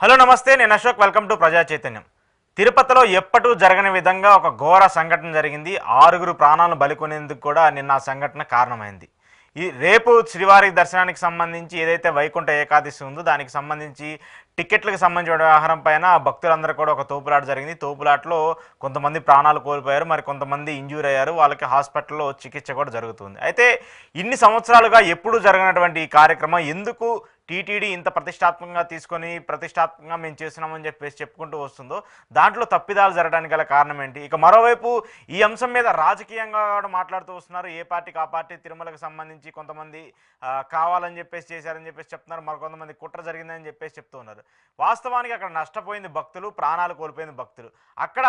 Hello నమస్తే, నేను Ashok. Welcome to ప్రజా చైతన్యం. తిరుపతిలో ఎప్పటూ జరగని విధంగా ఒక ఘోర సంఘటన జరిగింది. 6 ప్రాణాలను బలికొనేందుకు కూడా నిన్న ఆ సంఘటన కారణమైంది. ఈ రేపు శ్రీవారి దర్శనానికి సంబంధించి ఏదైతే వైకుంఠ ఏకాదశి ఉందో దానికి సంబంధించి టికెట్లకు సంబంధించిన వ్యవహారం పైన భక్తులందరూ కూడా ఒక తోపులాట జరిగింది. తోపులాటలో కొంతమంది ప్రాణాలు కోల్పోయారు, మరి కొంతమంది ఇంజ్యూర్ అయ్యారు. వాళ్ళకి హాస్పిటల్లో చికిత్స కూడా జరుగుతుంది. అయితే ఇన్ని సంవత్సరాలుగా ఎప్పుడు జరగనటువంటి ఈ కార్యక్రమం ఎందుకు టీటీడీ ఇంత ప్రతిష్టాత్మకంగా తీసుకొని ప్రతిష్టాత్మకంగా మేము చేస్తున్నామని చెప్పేసి చెప్పుకుంటూ వస్తుందో దాంట్లో తప్పిదాలు జరగడానికి గల కారణం ఏంటి? ఇక మరోవైపు ఈ అంశం మీద రాజకీయంగా కూడా మాట్లాడుతూ వస్తున్నారు. ఏ పార్టీకి ఆ పార్టీ తిరుమలకు సంబంధించి కొంతమంది కావాలని చెప్పేసి చేశారని చెప్పేసి చెప్తున్నారు, మరి కొంతమంది కుట్ర జరిగిందని చెప్పేసి చెప్తూ ఉన్నారు. వాస్తవానికి అక్కడ నష్టపోయింది భక్తులు, ప్రాణాలు కోల్పోయింది భక్తులు. అక్కడ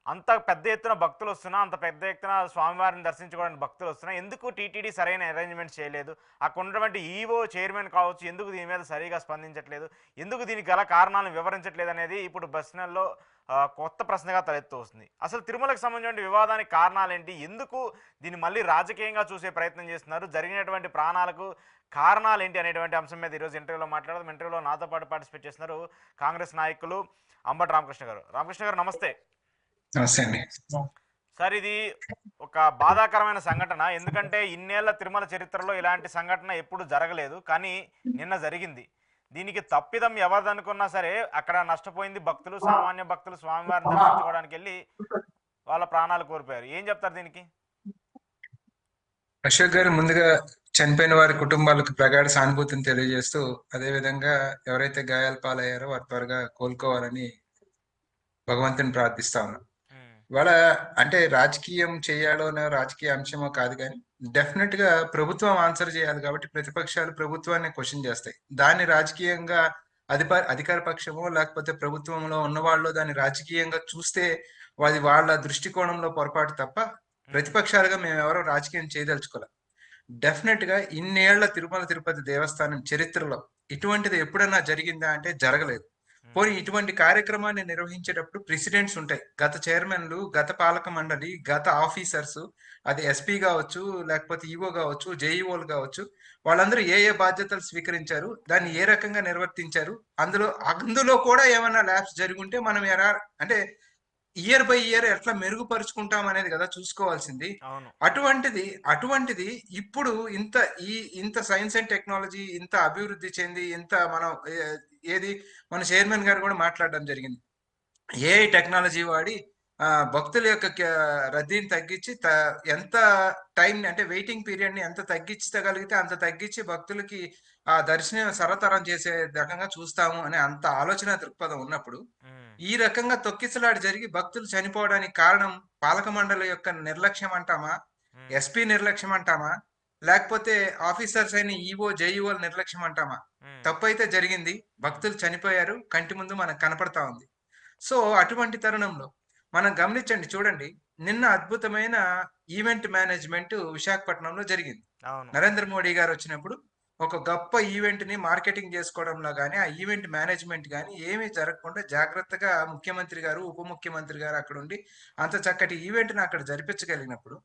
అంత పెద్ద ఎత్తున భక్తులు వస్తున్నా, అంత పెద్ద ఎత్తున స్వామివారిని దర్శించుకోవడానికి భక్తులు వస్తున్నా, ఎందుకు టీటీడీ సరైన అరేంజ్మెంట్స్ చేయలేదు? అక్కడ ఉన్నటువంటి ఈవో చైర్మన్ కావచ్చు, ఎందుకు దీని మీద సరిగా స్పందించట్లేదు, ఎందుకు దీనికి గల కారణాలను వివరించట్లేదు అనేది ఇప్పుడు ప్రశ్నల్లో కొత్త ప్రశ్నగా తలెత్తు వస్తుంది. అసలు తిరుమలకు సంబంధించిన వివాదానికి కారణాలేంటి? ఎందుకు దీన్ని మళ్ళీ రాజకీయంగా చూసే ప్రయత్నం చేస్తున్నారు? జరిగినటువంటి ప్రాణాలకు కారణాలు ఏంటి అనేటువంటి అంశం మీద ఈరోజు ఇంటర్వ్యూలో మాట్లాడదాం. ఇంటర్వ్యూలో నాతో పాటు పార్టిసిపేట్ చేస్తున్నారు కాంగ్రెస్ నాయకులు అంబటి రామకృష్ణ గారు. రామకృష్ణ గారు నమస్తే. నమస్తే అండి. సార్, ఇది ఒక బాధాకరమైన సంఘటన. ఎందుకంటే ఇన్నేళ్ల తిరుమల చరిత్రలో ఇలాంటి సంఘటన ఎప్పుడు జరగలేదు, కానీ నిన్న జరిగింది. దీనికి తప్పిదం ఎవరిదనుకున్నా సరే అక్కడ నష్టపోయింది భక్తులు, సామాన్య భక్తులు స్వామివారిని దర్శించుకోవడానికి వెళ్ళి వాళ్ళ ప్రాణాలు కోల్పోయారు. ఏం చెప్తారు దీనికి? అశోక్ గారు, ముందుగా చనిపోయిన వారి కుటుంబాలకు ప్రగాఢ సానుభూతిని తెలియజేస్తూ, అదే విధంగా ఎవరైతే గాయాల పాలయ్యారో వారు త్వరగా కోలుకోవాలని భగవంతుని ప్రార్థిస్తా ఉన్నాం. ఉమ్, ఇవాళ అంటే రాజకీయం చేయాలోనో రాజకీయ అంశమో కాదు, కానీ డెఫినెట్ గా ప్రభుత్వం ఆన్సర్ చేయాలి కాబట్టి ప్రతిపక్షాలు ప్రభుత్వాన్ని క్వశ్చన్ చేస్తాయి. దాన్ని రాజకీయంగా అధికార పక్షమో లేకపోతే ప్రభుత్వంలో ఉన్నవాళ్ళు దాన్ని రాజకీయంగా చూస్తే అది వాళ్ళ దృష్టికోణంలో పొరపాటు తప్ప, ఉమ్, ప్రతిపక్షాలుగా మేము ఎవరో రాజకీయం చేయదలుచుకోవాలి. డెఫినెట్ గా ఇన్నేళ్ల తిరుమల తిరుపతి దేవస్థానం చరిత్రలో ఇటువంటిది ఎప్పుడన్నా జరిగిందా అంటే జరగలేదు. ఉమ్, పోనీ ఇటువంటి కార్యక్రమాన్ని నిర్వహించేటప్పుడు ప్రెసిడెంట్స్ ఉంటాయి, గత చైర్మన్లు, గత పాలక మండలి, గత ఆఫీసర్స్, అది ఎస్పీ కావచ్చు లేకపోతే ఈఓ కావచ్చు, జేఈఓలు కావచ్చు, వాళ్ళందరూ ఏ ఏ బాధ్యతలు స్వీకరించారు, దాన్ని ఏ రకంగా నిర్వర్తించారు, అందులో అందులో కూడా ఏమైనా ల్యాబ్స్ జరిగి ఉంటే మనం ఎలా అంటే ఇయర్ బై ఇయర్ ఎట్లా మెరుగుపరుచుకుంటాం అనేది కదా చూసుకోవాల్సింది. అవును. అటువంటిది ఇప్పుడు ఇంత సైన్స్ అండ్ టెక్నాలజీ ఇంత అభివృద్ధి చెంది ఇంత మనం ఏది మన చైర్మన్ గారు కూడా మాట్లాడడం జరిగింది. ఏఐ టెక్నాలజీ వాడి భక్తుల యొక్క రద్దీని తగ్గించి ఎంత టైం అంటే వెయిటింగ్ పీరియడ్ ని ఎంత తగ్గించగలిగితే అంత తగ్గించి భక్తులకి ఆ దర్శనం సరతరం చేసే రకంగా చూస్తాము అనే అంత ఆలోచన దృక్పథం ఉన్నప్పుడు ఉమ్, ఈ రకంగా తొక్కిసలాట జరిగి భక్తులు చనిపోవడానికి కారణం పాలక మండలి యొక్క నిర్లక్ష్యం అంటామా, ఉమ్, ఎస్పీ నిర్లక్ష్యం అంటామా, లేకపోతే ఆఫీసర్స్ అయిన ఈఓ జేఈఓల నిర్లక్ష్యం అంటామా? ఉమ్, తప్పైతే జరిగింది, భక్తులు చనిపోయారు, కంటి ముందు మనకు కనపడతా ఉంది. సో అటువంటి తరుణంలో మనం గమనించండి, చూడండి, నిన్న అద్భుతమైన ఈవెంట్ మేనేజ్మెంట్ విశాఖపట్నంలో జరిగింది. అవును. నరేంద్ర మోడీ గారు వచ్చినప్పుడు ఒక గొప్ప ఈవెంట్ ని మార్కెటింగ్ చేసుకోవడంలో కానీ ఆ ఈవెంట్ మేనేజ్మెంట్ కానీ ఏమీ జరగకుండా జాగ్రత్తగా ముఖ్యమంత్రి గారు, ఉప ముఖ్యమంత్రి గారు అక్కడ ఉండి అంత చక్కటి ఈవెంట్ ని అక్కడ జరిపించగలిగినప్పుడు,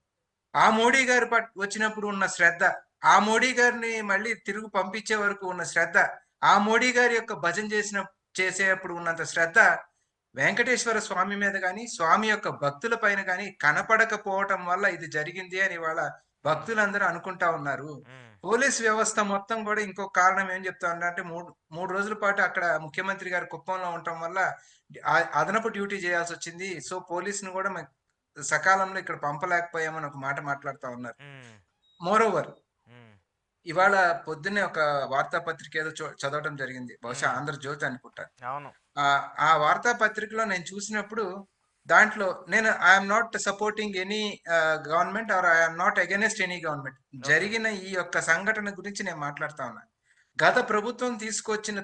ఆ మోడీ గారు వచ్చినప్పుడు ఉన్న శ్రద్ధ, ఆ మోడీ గారిని మళ్ళీ తిరుగు పంపించే వరకు ఉన్న శ్రద్ధ, ఆ మోడీ గారి యొక్క భజన చేసేటప్పుడు ఉన్నంత శ్రద్ధ వెంకటేశ్వర స్వామి మీద కానీ స్వామి యొక్క భక్తుల పైన కానీ కనపడకపోవటం వల్ల ఇది జరిగింది అని వాళ్ళ భక్తులందరూ అనుకుంటా ఉన్నారు. ఉమ్, పోలీస్ వ్యవస్థ మొత్తం కూడా ఇంకొక కారణం ఏం చెప్తా అంటే మూడు మూడు రోజుల పాటు అక్కడ ముఖ్యమంత్రి గారు కుప్పంలో ఉండటం వల్ల అదనపు డ్యూటీ చేయాల్సి వచ్చింది. సో పోలీసును కూడా సకాలంలో ఇక్కడ పంపలేకపోయామని ఒక మాట మాట్లాడుతా ఉన్నారు. ఉమ్, మోరోవర్, ఉమ్, ఇవాళ పొద్దున్నే ఒక వార్తాపత్రిక ఏదో చదవటం జరిగింది, బహుశా ఉమ్, ఆంధ్రజ్యోతి అనుకుంటా. అవును. ఆ ఆ వార్తాపత్రికలో నేను చూసినప్పుడు దాంట్లో నేను I'm not supporting any government are I'm not against any government. Okay. జరిగిన ఈ యొక్క సంఘటన గురించి నేను మాట్లాడుతా ఉన్నా. గత ప్రభుత్వం తీసుకొచ్చిన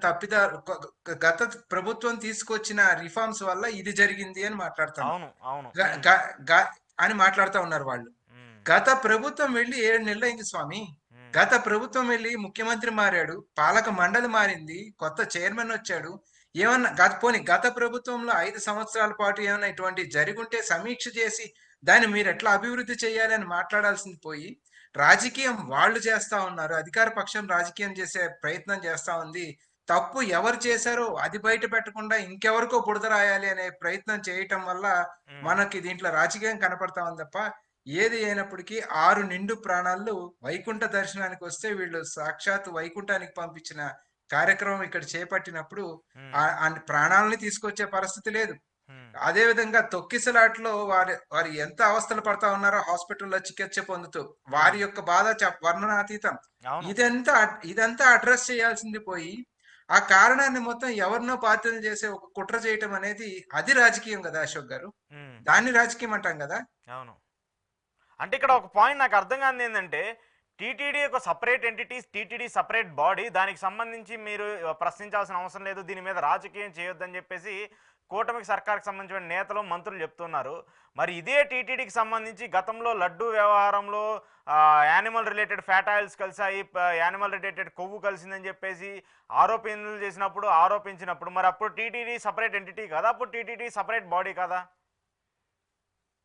గత ప్రభుత్వం తీసుకొచ్చిన రిఫార్మ్స్ వల్ల ఇది జరిగింది అని మాట్లాడుతాను. అవును. అవును. గ- ఉమ్, గ- గ- అని మాట్లాడుతూ ఉన్నారు వాళ్ళు. ఉమ్, గత ప్రభుత్వం వెళ్ళి 7 నెలలు అయింది స్వామి. ఉమ్, గత ప్రభుత్వం వెళ్ళి ముఖ్యమంత్రి మారాడు, పాలక మండలి మారింది, కొత్త చైర్మన్ వచ్చాడు. ఏమన్నా గత ప్రభుత్వంలో 5 సంవత్సరాల పాటు ఏమన్నా ఇటువంటి జరుగుంటే సమీక్ష చేసి దాన్ని మీరు ఎట్లా అభివృద్ధి చేయాలి అని మాట్లాడాల్సింది పోయి రాజకీయం వాళ్ళు చేస్తా ఉన్నారు. అధికార పక్షం రాజకీయం చేసే ప్రయత్నం చేస్తా ఉంది. తప్పు ఎవరు చేశారో అది బయట పెట్టకుండా ఇంకెవరికో బురద రాయాలి అనే ప్రయత్నం చేయటం వల్ల ఉమ్, మనకి దీంట్లో రాజకీయం కనపడతా ఉంది తప్ప ఏది అయినప్పటికీ 6 నిండు ప్రాణాలు వైకుంఠ దర్శనానికి వస్తే వీళ్ళు సాక్షాత్ వైకుంఠానికి పంపించిన కార్యక్రమం ఇక్కడ చేపట్టినప్పుడు ఉమ్, ఆ ప్రాణాలని తీసుకొచ్చే పరిస్థితి లేదు. ఉమ్, అదే విధంగా తొక్కిసలాటలో వారు ఎంత అవస్థలు పడతా ఉన్నారో హాస్పిటల్లో చికిత్స పొందుతూ వారి ఉమ్, యొక్క బాధ వర్ణనాతీతం. అవును. ఇదంతా అడ్రస్ చేయాల్సింది పోయి ఆ కారణాన్ని మొత్తం ఎవరినో బాధ్యులు చేసే ఒక కుట్ర చేయటం అనేది అది రాజకీయం కదా అశోక్ గారు. ఉమ్, దాన్ని రాజకీయం అంటాం కదా. అవును. అంటే ఇక్కడ ఒక పాయింట్ నాకు అర్థం కాదు ఏంటంటే టీటీడీ ఒక separate entities, TTD separate body, దానికి సంబంధించి మీరు ప్రశ్నించాల్సిన అవసరం లేదు, దీని మీద రాజకీయం చేయొద్దని చెప్పేసి కూటమికి సర్కార్కి సంబంధించిన నేతలు మంత్రులు చెప్తున్నారు. మరి ఇదే టీటీడీకి సంబంధించి గతంలో లడ్డూ వ్యవహారంలో యానిమల్ రిలేటెడ్ ఫ్యాట్ ఆయిల్స్ కలిసాయి, యానిమల్ రిలేటెడ్ కొవ్వు కలిసిందని చెప్పేసి ఆరోపించినప్పుడు మరి అప్పుడు టీటీడీ సపరేట్ ఎంటిటీ కదా, అప్పుడు టీటీడీ సపరేట్ బాడీ కదా?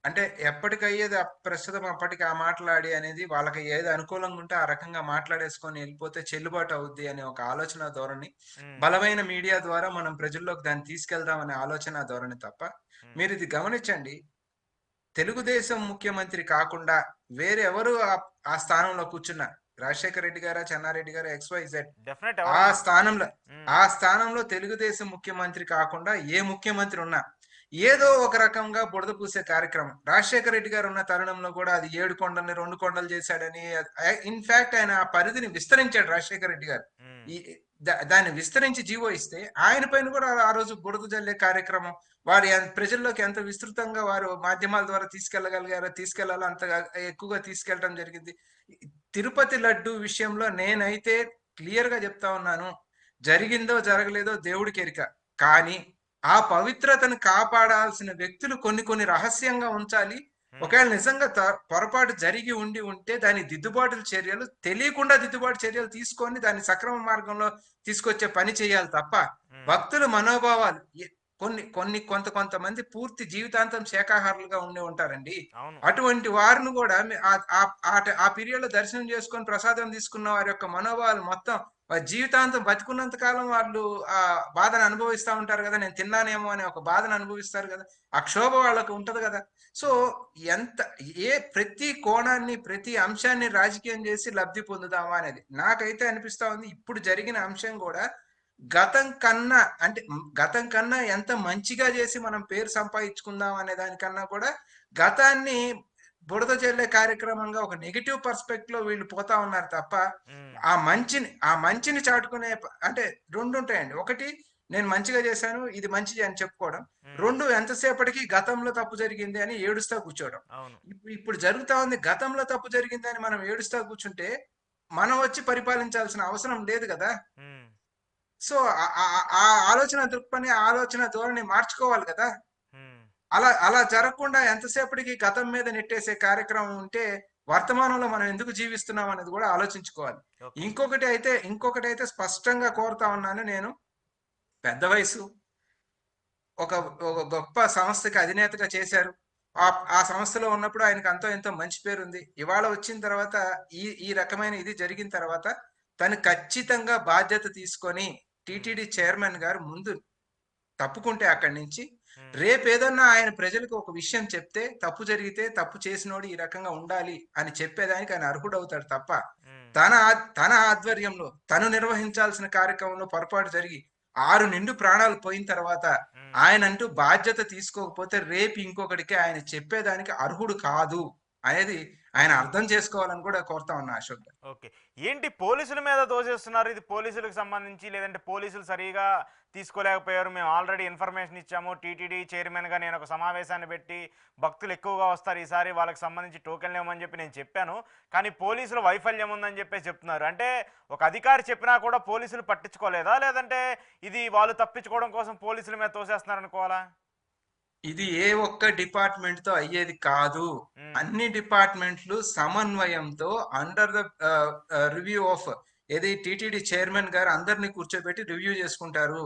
అంటే ఎప్పటికయ్యేది ప్రస్తుతం అప్పటికి ఆ మాట్లాడి అనేది వాళ్ళకి ఏది అనుకూలంగా ఉంటే ఆ రకంగా మాట్లాడేసుకొని వెళ్ళిపోతే చెల్లుబాటు అవుద్ది అనే ఒక ఆలోచన ధోరణి, ఉమ్, బలమైన మీడియా ద్వారా మనం ప్రజల్లోకి దాన్ని తీసుకెళ్దాం అనే ఆలోచన ధోరణి తప్ప ఉమ్, మీరు ఇది గమనించండి. తెలుగుదేశం ముఖ్యమంత్రి కాకుండా వేరే ఎవరు ఆ స్థానంలో కూర్చున్నా, రాజశేఖర రెడ్డి గారా, చెన్నారెడ్డి గారా, XYZ, డెఫినెట్ ఆ ఎవరన్నా. స్థానంలో ఉమ్, ఆ స్థానంలో తెలుగుదేశం ముఖ్యమంత్రి కాకుండా ఏ ముఖ్యమంత్రి ఉన్నా ఏదో ఒక రకంగా బురద పూసే కార్యక్రమం. రాజశేఖర రెడ్డి గారు ఉన్న తరుణంలో కూడా అది 7 కొండల్ని 2 కొండలు చేశాడని, ఇన్ఫాక్ట్ ఆయన ఆ పరిధిని విస్తరించాడు రాజశేఖర రెడ్డి గారు. ఉమ్, ఈ దాన్ని విస్తరించి జీవో ఇస్తే ఆయన పైన కూడా ఆ రోజు బురద జల్లే కార్యక్రమం వారు ప్రజల్లోకి ఎంత విస్తృతంగా వారు మాధ్యమాల ద్వారా తీసుకెళ్లాలో అంత ఎక్కువగా తీసుకెళ్లడం జరిగింది. తిరుపతి లడ్డు విషయంలో నేనైతే క్లియర్ గా చెప్తా ఉన్నాను, జరిగిందో జరగలేదో దేవుడికి ఎరిక. కానీ ఆ పవిత్రతను కాపాడాల్సిన వ్యక్తులు కొన్ని రహస్యంగా ఉంచాలి. ఉమ్, ఒకవేళ నిజంగా పొరపాటు జరిగి ఉంటే దాని దిద్దుబాటు చర్యలు తెలియకుండా దిద్దుబాటు చర్యలు తీసుకొని దాన్ని సక్రమ మార్గంలో తీసుకొచ్చే పని చేయాలి తప్ప ఉమ్, భక్తుల మనోభావాలు కొంతమంది పూర్తి జీవితాంతం శాకాహారులుగా ఉండి ఉంటారండి. అవును. అటువంటి వారిని కూడా ఆ పీరియడ్ లో దర్శనం చేసుకొని ప్రసాదం తీసుకున్న వారి యొక్క మనోభావాలు మొత్తం వారి జీవితాంతం బతికున్నంత కాలం వాళ్ళు ఆ బాధను అనుభవిస్తా ఉంటారు కదా. నేను తిన్నానేమో అనే ఒక బాధను అనుభవిస్తారు కదా. ఆ క్షోభ వాళ్ళకు ఉంటది కదా. సో ఉమ్, ఎంత ప్రతి కోణాన్ని ప్రతి అంశాన్ని రాజకీయం చేసి లబ్ధి పొందుదామా అనేది నాకైతే అనిపిస్తా ఉంది. ఇప్పుడు జరిగిన అంశం కూడా గతం కన్నా ఎంత మంచిగా చేసి మనం పేరు సంపాదించుకుందాం అనే దానికన్నా కూడా గతాన్ని బురద జల్లే కార్యక్రమంగా ఒక నెగిటివ్ పర్స్పెక్ట్ లో వీళ్ళు పోతా ఉన్నారు తప్ప ఉమ్, ఆ మంచిని చాటుకునే అంటే రెండు ఉంటాయండి. ఒకటి, నేను మంచిగా చేశాను ఇది మంచిది అని చెప్పుకోవడం. ఉమ్, రెండు, ఎంతసేపటికి గతంలో తప్పు జరిగింది అని ఏడుస్తా కూర్చోవడం. అవును. ఇప్పుడు జరుగుతా ఉంది, గతంలో తప్పు జరిగింది అని మనం ఏడుస్తా కూర్చుంటే మనం వచ్చి పరిపాలించాల్సిన అవసరం లేదు కదా. ఉమ్, సో ఆ ఆలోచన దృక్పథం, ఆలోచన ధోరణి మార్చుకోవాలి కదా. ఉమ్, అలా అలా జరగకుండా ఎంతసేపటికి గతం మీద నెట్టేసే కార్యక్రమం ఉంటే వర్తమానంలో మనం ఎందుకు జీవిస్తున్నాం అనేది కూడా ఆలోచించుకోవాలి. ఓకే. ఇంకొకటి అయితే స్పష్టంగా కోరుతా ఉన్నాను నేను. పెద్ద వయసు, ఒక ఒక గొప్ప సంస్థకి అధినేతగా చేశారు. ఆ ఆ సంస్థలో ఉన్నప్పుడు ఆయనకు అంతో ఎంతో మంచి పేరుంది. ఇవాళ వచ్చిన తర్వాత ఈ ఈ రకమైన ఇది జరిగిన తర్వాత తను ఖచ్చితంగా బాధ్యత తీసుకొని ఉమ్, టీటీడీ చైర్మన్ గారు ముందు తప్పుకుంటే అక్కడి నుంచి ఉమ్, రేపేదన్నా ఆయన ప్రజలకు ఒక విషయం చెప్తే, తప్పు జరిగితే తప్పు చేసినోడు ఈ రకంగా ఉండాలి అని చెప్పేదానికి ఆయన అర్హుడవుతాడు తప్ప ఉమ్, తన ఆధ్వర్యంలో తను నిర్వహించాల్సిన కార్యక్రమంలో పొరపాటు జరిగి 6 నిండు ప్రాణాలు పోయిన తర్వాత ఉమ్. ఆయన అంటూ బాధ్యత తీసుకోకపోతే రేపు ఇంకొకటికి ఆయన చెప్పేదానికి అర్హుడు కాదు అనేది ఆయన అర్థం చేసుకోవాలని కూడా కోరుతా ఉన్నా అశోక్ గారు. ఓకే. ఏంటి పోలీసుల మీద దోసేస్తున్నారు? ఇది పోలీసులకు సంబంధించి, లేదంటే పోలీసులు సరిగా తీసుకోలేకపోయారు, మేము ఆల్రెడీ ఇన్ఫర్మేషన్ ఇచ్చాము, టీటీడీ చైర్మన్గా నేను ఒక సమావేశాన్ని పెట్టి భక్తులు ఎక్కువగా వస్తారు ఈసారి, వాళ్ళకి సంబంధించి టోకెన్లు ఇవ్వమని చెప్పి నేను చెప్పాను, కానీ పోలీసులు వైఫల్యం ఉందని చెప్పేసి చెప్తున్నారు. అంటే ఒక అధికారి చెప్పినా కూడా పోలీసులు పట్టించుకోలేదా, లేదంటే ఇది వాళ్ళు తప్పించుకోవడం కోసం పోలీసుల మీద తోసేస్తున్నారు అనుకోవాలా? ఇది ఏ ఒక్క డిపార్ట్మెంట్ తో అయ్యేది కాదు. ఉమ్, అన్ని డిపార్ట్మెంట్లు సమన్వయంతో అండర్ ద రివ్యూ ఆఫ్ ఏది టీటీడీ చైర్మన్ గారు అందరినీ కూర్చోబెట్టి రివ్యూ చేసుకుంటారు.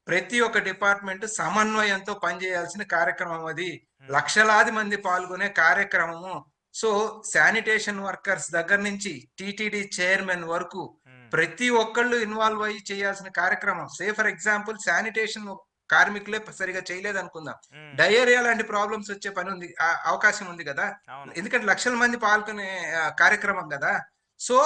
ప్రతి ఒక్క డిపార్ట్మెంట్ సమన్వయంతో పనిచేయాల్సిన కార్యక్రమం అది. ఉమ్, లక్షలాది మంది పాల్గొనే కార్యక్రమము. సో శానిటేషన్ వర్కర్స్ దగ్గర నుంచి టీటీడీ చైర్మన్ వరకు ప్రతి ఒక్కళ్ళు ఇన్వాల్వ్ అయ్యి చేయాల్సిన కార్యక్రమం. ఫర్ ఎగ్జాంపుల్ శానిటేషన్ కార్మికులే సరిగా చేయలేదు అనుకుందాం. డయేరియా లాంటి ప్రాబ్లమ్స్ వచ్చే పని ఉంది, అవకాశం ఉంది కదా. ఎందుకంటే లక్షల మంది పాల్గొనే కార్యక్రమం కదా. సో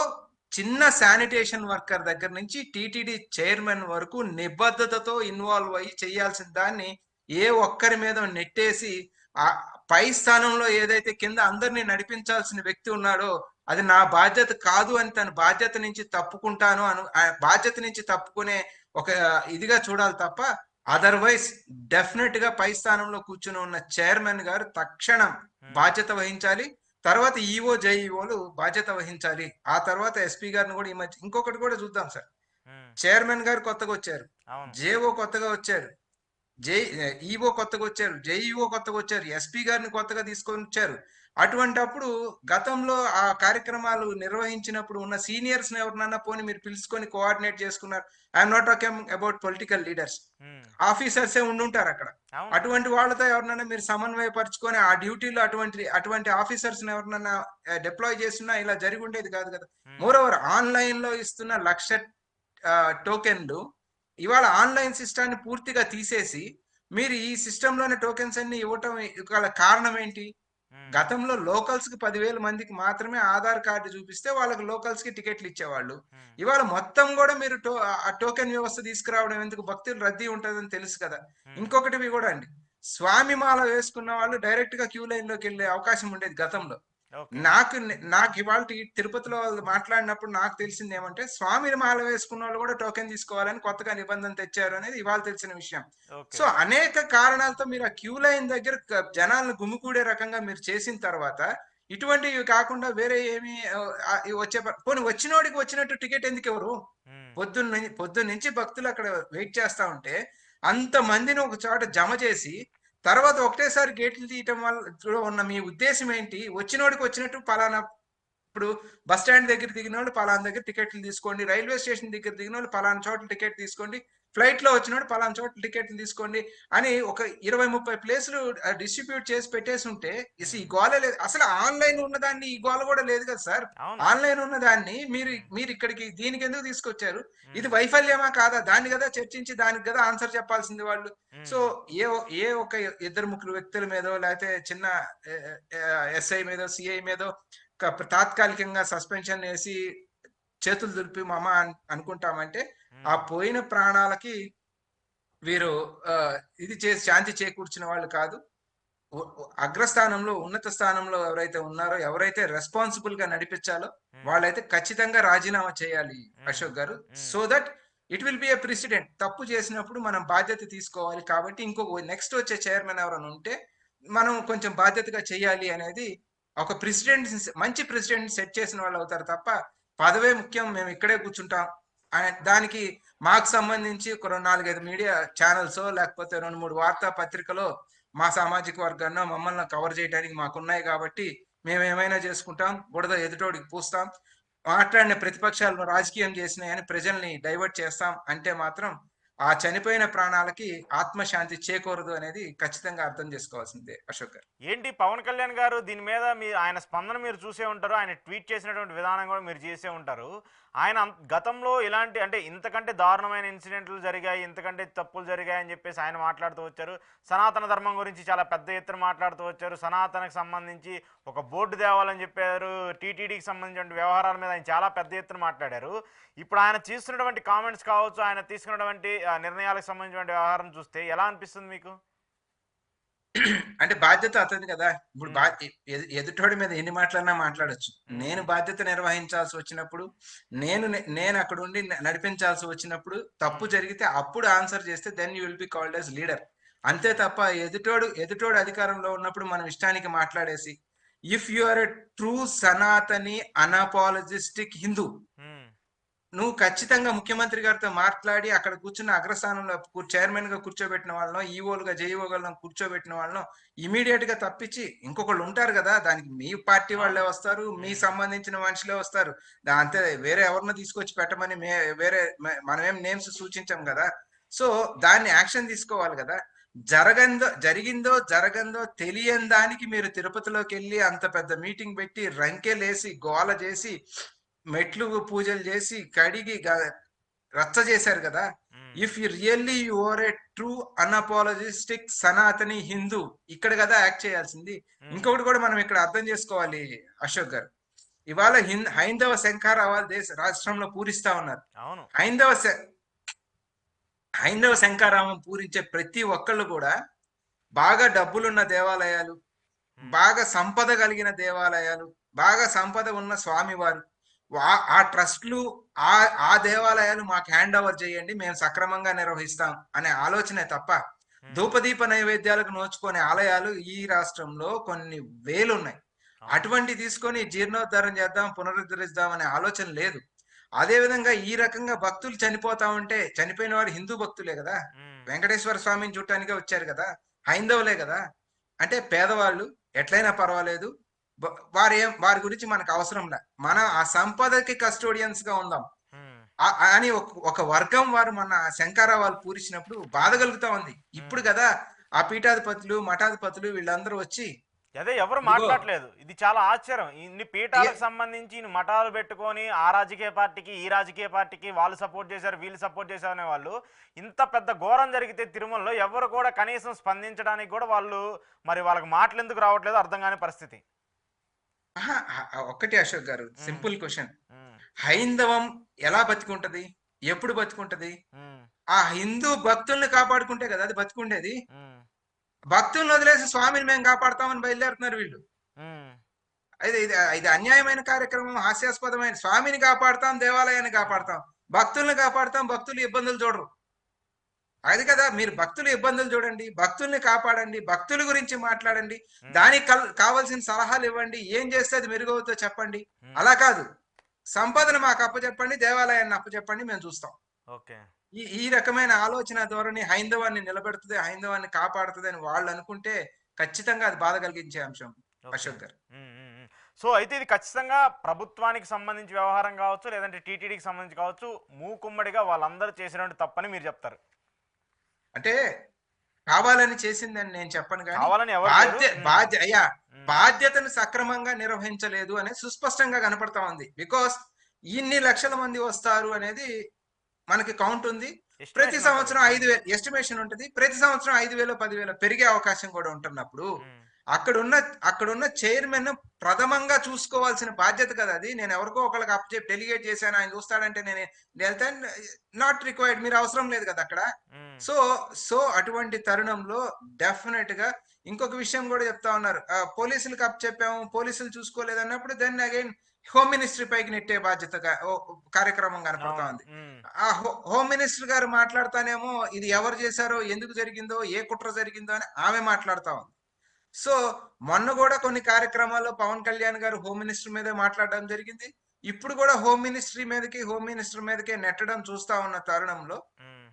చిన్న శానిటేషన్ వర్కర్ దగ్గర నుంచి టిటిడి చైర్మన్ వరకు నిబద్ధతతో ఇన్వాల్వ్ అయ్యి చేయాల్సిన దాన్ని ఏ ఒక్కరి మీద నెట్టేసి ఆ పై స్థానంలో ఏదైతే కింద అందరినీ నడిపించాల్సిన వ్యక్తి ఉన్నాడో అది నా బాధ్యత కాదు అని తన బాధ్యత నుంచి తప్పుకుంటాను ఆ బాధ్యత నుంచి తప్పుకునే ఒక ఇదిగా చూడాలి తప్ప, అదర్వైజ్ డెఫినెట్ గా పై స్థానంలో కూర్చుని ఉన్న చైర్మన్ గారు తక్షణం బాధ్యత వహించాలి. తర్వాత ఈఓ జేఈఓలు బాధ్యత వహించాలి. ఆ తర్వాత ఎస్పీ గారిని కూడా ఈ మధ్య ఇంకొకటి కూడా చూద్దాం సార్. చైర్మన్ గారు కొత్తగా వచ్చారు, జేఓ కొత్తగా వచ్చారు, ఈఓ కొత్తగా వచ్చారు, జేఈఓ కొత్తగా వచ్చారు, ఎస్పీ గారిని కొత్తగా తీసుకొని వచ్చారు. అటువంటప్పుడు గతంలో ఆ కార్యక్రమాలు నిర్వహించినప్పుడు ఉన్న సీనియర్స్ ఎవరినన్నా పోని మీరు పిలుచుకొని కోఆర్డినేట్ చేసుకున్నారు. I'm not talking about political leaders, ఆఫీసర్సే ఉండుంటారు అక్కడ. అటువంటి వాళ్ళతో ఎవరినైనా మీరు సమన్వయపరుచుకొని ఆ డ్యూటీలో అటువంటి ఆఫీసర్స్ ఎవరినన్నా డిప్లాయ్ చేస్తున్నా ఇలా జరిగి ఉండేది కాదు కదా. మోరోవర్ ఆన్లైన్ లో ఇస్తున్న 1,00,000 టోకెన్లు ఇవాళ ఆన్లైన్ సిస్టాన్ని పూర్తిగా తీసేసి మీరు ఈ సిస్టంలోని టోకెన్స్ అన్ని ఇవ్వటం కారణం ఏంటి? గతంలో లోకల్స్ కి 10,000 మందికి మాత్రమే ఆధార్ కార్డు చూపిస్తే వాళ్ళకి లోకల్స్ కి టికెట్లు ఇచ్చేవాళ్ళు. ఇవాళ మొత్తం కూడా మీరు ఆ టోకెన్ వ్యవస్థ తీసుకురావడం ఎందుకు? భక్తులు రద్దీ ఉంటుందని తెలుసు కదా. ఇంకొకటి కూడా అండి, స్వామి మాల వేసుకున్న వాళ్ళు డైరెక్ట్ గా క్యూ లైన్ లోకి వెళ్ళే అవకాశం ఉండేది గతంలో. నాకు ఇవాళ తిరుపతిలో వాళ్ళు మాట్లాడినప్పుడు నాకు తెలిసింది ఏమంటే, స్వామి మాల వేసుకున్న వాళ్ళు కూడా టోకెన్ తీసుకోవాలని కొత్తగా నిబంధన తెచ్చారు అనేది ఇవాళ తెలిసిన విషయం. సో అనేక కారణాలతో మీరు ఆ క్యూ లైన్ దగ్గర జనాలను గుమికూడే రకంగా మీరు చేసిన తర్వాత ఇటువంటివి కాకుండా వేరే ఏమి వచ్చే పోనీ వచ్చినోడికి వచ్చినట్టు టికెట్ ఎందుకు ఎవరు? పొద్దున్న నుంచి భక్తులు అక్కడ వెయిట్ చేస్తా ఉంటే అంత మందిని ఒక చోట జమ చేసి తర్వాత ఒకటేసారి గేట్లు తీయటం వల్ల ఉన్న మీ ఉద్దేశం ఏంటి? వచ్చినోడికి వచ్చినట్టు పలానా, ఇప్పుడు బస్ స్టాండ్ దగ్గర దిగిన వాళ్ళు పలానా దగ్గర టికెట్లు తీసుకోండి, రైల్వే స్టేషన్ దగ్గర దిగిన వాళ్ళు పలానా చోట్ల టికెట్ తీసుకోండి, ఫ్లైట్ లో వచ్చినోడు పలానా చోట్ల టికెట్లు తీసుకోండి అని ఒక 20-30 ప్లేసులు డిస్ట్రిబ్యూట్ చేసి పెట్టేసి ఉంటే ఈ గోల లేదు. అసలు ఆన్లైన్ ఉన్నదాన్ని ఈ గోల కూడా లేదు కదా సార్. ఆన్లైన్ ఉన్నదాన్ని మీరు ఇక్కడికి దీనికి ఎందుకు తీసుకొచ్చారు? ఇది వైఫల్యమా కాదా? దాన్ని కదా చర్చించి దానికి కదా ఆన్సర్ చెప్పాల్సింది వాళ్ళు. సో ఏ ఒక 2-3 వ్యక్తుల మీదో లేకపోతే చిన్న ఎస్ఐ మీదో సిఐ మీదో తాత్కాలికంగా సస్పెన్షన్ వేసి చేతులు దులిపి మామ అనుకుంటామంటే ఆ పోయిన ప్రాణాలకి వీరు ఇది చేసి శాంతి చేకూర్చిన వాళ్ళు కాదు. అగ్రస్థానంలో ఉన్నత స్థానంలో ఎవరైతే ఉన్నారో, ఎవరైతే రెస్పాన్సిబుల్ గా నడిపించాలో వాళ్ళైతే ఖచ్చితంగా రాజీనామా చేయాలి Ashok garu. So that it will be A president. తప్పు చేసినప్పుడు మనం బాధ్యత తీసుకోవాలి. కాబట్టి ఇంకొక నెక్స్ట్ వచ్చే చైర్మన్ ఎవరైనా ఉంటే మనం కొంచెం బాధ్యతగా చేయాలి అనేది ఒక ప్రెసిడెంట్, మంచి ప్రెసిడెంట్ సెట్ చేసిన వాళ్ళు అవుతారు తప్ప పదవే ముఖ్యం మేము ఇక్కడే కూర్చుంటాం దానికి మాకు సంబంధించి ఒక 4-5 మీడియా ఛానల్స్ లేకపోతే 2-3 వార్తా పత్రికలో మా సామాజిక వర్గాన్ని మమ్మల్ని కవర్ చేయడానికి మాకున్నాయి కాబట్టి మేము ఏమైనా చేసుకుంటాం, బుడద ఎదుటోడికి పూస్తాం, మాట్లాడిన ప్రతిపక్షాలను రాజకీయం చేసినాయని ప్రజల్ని డైవర్ట్ చేస్తాం అంటే మాత్రం ఆ చనిపోయిన ప్రాణాలకి ఆత్మశాంతి చేకూరదు అనేది ఖచ్చితంగా అర్థం చేసుకోవాల్సిందే అశోక్ గారు. ఏంటి పవన్ కళ్యాణ్ గారు దీని మీద ఆయన స్పందన మీరు చూసే ఉంటారు, ఆయన ట్వీట్ చేసినటువంటి విధానం కూడా మీరు చేసే ఉంటారు. ఆయన గతంలో ఇలాంటి అంటే ఇంతకంటే దారుణమైన ఇన్సిడెంట్లు జరిగాయి, ఇంతకంటే తప్పులు జరిగాయి అని చెప్పేసి ఆయన మాట్లాడుతూ వచ్చారు. సనాతన ధర్మం గురించి చాలా పెద్ద ఎత్తున మాట్లాడుతూ వచ్చారు. సనాతనకు సంబంధించి ఒక బోర్డు తేవాలని చెప్పారు. టీటీడీకి సంబంధించిన వ్యవహారాల మీద ఆయన చాలా పెద్ద ఎత్తున మాట్లాడారు. ఇప్పుడు ఆయన చేస్తున్నటువంటి కామెంట్స్ కావచ్చు, ఆయన తీసుకున్నటువంటి నిర్ణయాలకు సంబంధించిన వ్యవహారం చూస్తే ఎలా అనిపిస్తుంది మీకు? అంటే బాధ్యత అతని కదా. ఇప్పుడు ఎదుటోడి మీద ఎన్ని మాటలన్నా మాట్లాడచ్చు. నేను బాధ్యత నిర్వహించాల్సి వచ్చినప్పుడు, నేను అక్కడ ఉండి నడిపించాల్సి వచ్చినప్పుడు తప్పు జరిగితే అప్పుడు ఆన్సర్ చేస్తే then you will be called as leader. అంతే తప్ప ఎదుటోడు అధికారంలో ఉన్నప్పుడు మనం ఇష్టానికి మాట్లాడేసి, if you are a true Sanatani unapologetic Hindu, నువ్వు ఖచ్చితంగా ముఖ్యమంత్రి గారితో మాట్లాడి అక్కడ కూర్చున్న అగ్రస్థానంలో చైర్మన్ గా కూర్చోబెట్టిన వాళ్ళను, ఈఓలుగా జేఈఓలను కూర్చోబెట్టిన వాళ్ళను ఇమీడియట్ గా తప్పించి ఇంకొకళ్ళు ఉంటారు కదా, దానికి మీ పార్టీ వాళ్ళే వస్తారు, మీ సంబంధించిన మనుషులే వస్తారు. అంతే, వేరే ఎవరినో తీసుకొచ్చి పెట్టమని మనమేం నేమ్స్ సూచించాం కదా. సో దాన్ని యాక్షన్ తీసుకోవాలి కదా. జరిగిందో జరగందో తెలియని దానికి మీరు తిరుపతిలోకి వెళ్ళి అంత పెద్ద మీటింగ్ పెట్టి రంకెలేసి గోల చేసి మెట్లు పూజలు చేసి కడిగి రచ్చ చేశారు కదా. Um, if you really you are a true unapologetic Sanatani Hindu, ఇక్కడ కదా యాక్ట్ చేయాల్సింది. ఉమ్, ఇంకొకటి కూడా మనం ఇక్కడ అర్థం చేసుకోవాలి అశోక్ గారు. ఇవాళ హైందవ శంఖారావాలు రాష్ట్రంలో పూరిస్తా ఉన్నారు. అవును. హైందవ హైందవ శంఖారావం పూరించే ప్రతి ఒక్కళ్ళు కూడా బాగా డబ్బులున్న దేవాలయాలు, ఉమ్, బాగా సంపద కలిగిన దేవాలయాలు, బాగా సంపద ఉన్న స్వామివారు, ఆ ట్రస్ట్లు, ఆ ఆ దేవాలయాలు మాకు హ్యాండ్ ఓవర్ చేయండి, మేము సక్రమంగా నిర్వహిస్తాం అనే ఆలోచనే తప్ప ఉమ్, ధూపదీప నైవేద్యాలకు నోచుకునే ఆలయాలు ఈ రాష్ట్రంలో కొన్ని వేలు ఉన్నాయి. అవును. అటువంటి తీసుకొని జీర్ణోద్ధారం చేద్దాం, పునరుద్ధరిద్దాం అనే ఆలోచన లేదు. అదే విధంగా ఈ రకంగా భక్తులు చనిపోతా ఉంటే, చనిపోయిన వారు హిందూ భక్తులే కదా, ఉమ్, వెంకటేశ్వర స్వామిని చూడటానికే వచ్చారు కదా, హైందవులే కదా. అంటే పేదవాళ్ళు ఎట్లయినా పర్వాలేదు, వారి గురించి మనకు అవసరం లే, మనం ఆ సంపదకి కస్టోడియన్స్ గా ఉందాం ఉమ్, అని ఒక వర్గం వారు మన శంకరావాళ్ళు పూరించినప్పుడు బాధ కలుగుతా ఉంది. ఇప్పుడు ఉమ్. కదా ఆ పీఠాధిపతులు మఠాధిపతులు వీళ్ళందరూ వచ్చి అదే ఎవరు ఇదిగో మాట్లాడలేదు. ఇది చాలా ఆశ్చర్యం. ఇన్ని పీఠాలకు సంబంధించి ఇన్ని మఠాలు పెట్టుకొని ఆ రాజకీయ పార్టీకి ఈ రాజకీయ పార్టీకి వాళ్ళు సపోర్ట్ చేశారు వీళ్ళు సపోర్ట్ చేశారు అనే వాళ్ళు, ఇంత పెద్ద ఘోరం జరిగితే తిరుమలలో ఎవరు కూడా కనీసం స్పందించడానికి కూడా వాళ్ళు, మరి వాళ్ళకి మాటలు ఎందుకు రావట్లేదు అర్థం కాని పరిస్థితి. ఒక్కటి అశోక్ గారు, ఉమ్, సింపుల్ క్వశ్చన్. ఉమ్, హైందవం ఎలా బతికుంటది, ఎప్పుడు బతికుంటది? ఉమ్, ఆ హిందూ భక్తుల్ని కాపాడుకుంటే కదా అది బతికుండేది. ఉమ్, భక్తుల్ని వదిలేసి స్వామిని మేము కాపాడుతామని బయలుదేరుతున్నారు వీళ్ళు. ఉమ్, ఇది ఇది ఇది అన్యాయమైన కార్యక్రమం, హాస్యాస్పదమైన. స్వామిని కాపాడుతాం, దేవాలయాన్ని కాపాడుతాం, భక్తుల్ని కాపాడుతాం, భక్తులు ఇబ్బందులు చూడరు. అది కదా, మీరు భక్తుల ఇబ్బందులు చూడండి, భక్తుల్ని కాపాడండి, భక్తుల గురించి మాట్లాడండి, ఉమ్, దానికి కావాల్సిన సలహాలు ఇవ్వండి, ఏం చేస్తే అది మెరుగవుతో చెప్పండి. ఉమ్. అలా కాదు, సంపదను మాకు అప్పచెప్పండి, దేవాలయాన్ని అప్పచెప్పండి, మేము చూస్తాం. ఓకే. ఈ ఈ రకమైన ఆలోచన ధోరణి హైందవాన్ని నిలబెడుతుంది, హైందవాన్ని కాపాడుతుంది అని వాళ్ళు అనుకుంటే ఖచ్చితంగా అది బాధ కలిగించే అంశం ఓకే. అశోక్ గారు. ఉమ్, ఉమ్, ఉమ్. సో అయితే ఇది ఖచ్చితంగా ప్రభుత్వానికి సంబంధించి వ్యవహారం కావచ్చు, లేదంటే టీటీడీకి సంబంధించి కావచ్చు, మూకుమ్మడిగా వాళ్ళందరూ చేసినట్టు తప్పని మీరు చెప్తారు. అంటే కావాలని చేసిందని నేను చెప్పను, కానీ కావాలని ఎవరు చేయరు. అయ్యా ఉమ్, బాధ్యతను సక్రమంగా నిర్వహించలేదు అనేది సుస్పష్టంగా కనపడతా ఉంది. బికాస్ ఇన్ని లక్షల మంది వస్తారు అనేది మనకి కౌంట్ ఉంది. ప్రతి ఎస్టిమేషన్ ఉంటుంది. సంవత్సరం 5,000 ఎస్టిమేషన్ ఉంటుంది. ప్రతి సంవత్సరం 5,000 10,000 పెరిగే అవకాశం కూడా ఉంటున్నప్పుడు ఉమ్, అక్కడున్న అక్కడున్న చైర్మన్ ప్రథమంగా చూసుకోవాల్సిన బాధ్యత కదా అది. నేను ఎవరికో ఒకరికి అప్పచెప్పి డెలిగేట్ చేశాను, ఆయన చూస్తాడంటే నేను వెళ్తాను, నాట్ రిక్వైర్డ్, మీరు అవసరం లేదు కదా అక్కడ. ఉమ్, సో సో అటువంటి తరుణంలో డెఫినెట్ గా ఇంకొక విషయం కూడా చెప్తా ఉన్నారు, పోలీసులకు అప్పచెప్పాము, పోలీసులు చూసుకోలేదు అన్నప్పుడు దెన్ అగైన్ హోమ్ మినిస్ట్రీ పైకి నెట్టే బాధ్యతగా కార్యక్రమం కనపడతా అవును. ఉంది. ఉమ్, ఆ హోమ్ మినిస్టర్ గారు మాట్లాడతానేమో ఇది ఎవరు చేశారో, ఎందుకు జరిగిందో, ఏ కుట్ర జరిగిందో అని ఆమె మాట్లాడుతా ఉంది. సో మొన్న కూడా కొన్ని కార్యక్రమాల్లో పవన్ కళ్యాణ్ గారు హోమ్ మినిస్టర్ మీదే మాట్లాడడం జరిగింది. ఇప్పుడు కూడా హోమ్ మినిస్టర్ మీదకే నెట్టడం చూస్తా ఉన్న తరుణంలో ఉమ్,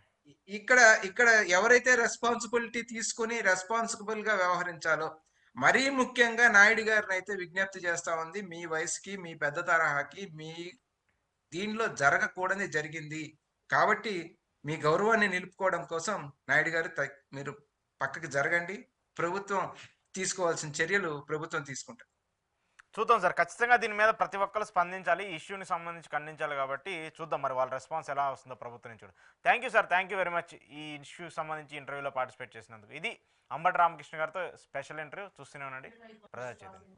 ఇక్కడ ఇక్కడ ఎవరైతే రెస్పాన్సిబిలిటీ తీసుకుని రెస్పాన్సిబుల్ గా వ్యవహరించాలో, మరీ ముఖ్యంగా నాయుడు గారిని అయితే విజ్ఞప్తి చేస్తా ఉంది, మీ వయసుకి, మీ పెద్ద తరహాకి, మీ దీనిలో జరగకూడని జరిగింది కాబట్టి మీ గౌరవాన్ని నిలుపుకోవడం కోసం నాయుడు గారు మీరు పక్కకి జరగండి, ప్రభుత్వం తీసుకోవాల్సిన చర్యలు ప్రభుత్వం తీసుకుంటారు. చూద్దాం సార్. ఖచ్చితంగా దీని మీద ప్రతి ఒక్కరు స్పందించాలి, ఈ ఇష్యూని సంబంధించి ఖండించాలి. కాబట్టి చూద్దాం మరి వాళ్ళ రెస్పాన్స్ ఎలా వస్తుందో ప్రభుత్వం నుంచి. Thank you sir, thank you very much ఈ ఇష్యూ సంబంధించి ఇంటర్వ్యూలో పార్టిసిపేట్ చేసినందుకు. ఇది అంబటి రామకృష్ణ గారితో స్పెషల్ ఇంటర్వ్యూ. చూస్తూనే ఉండండి ప్రజా చైతన్యం.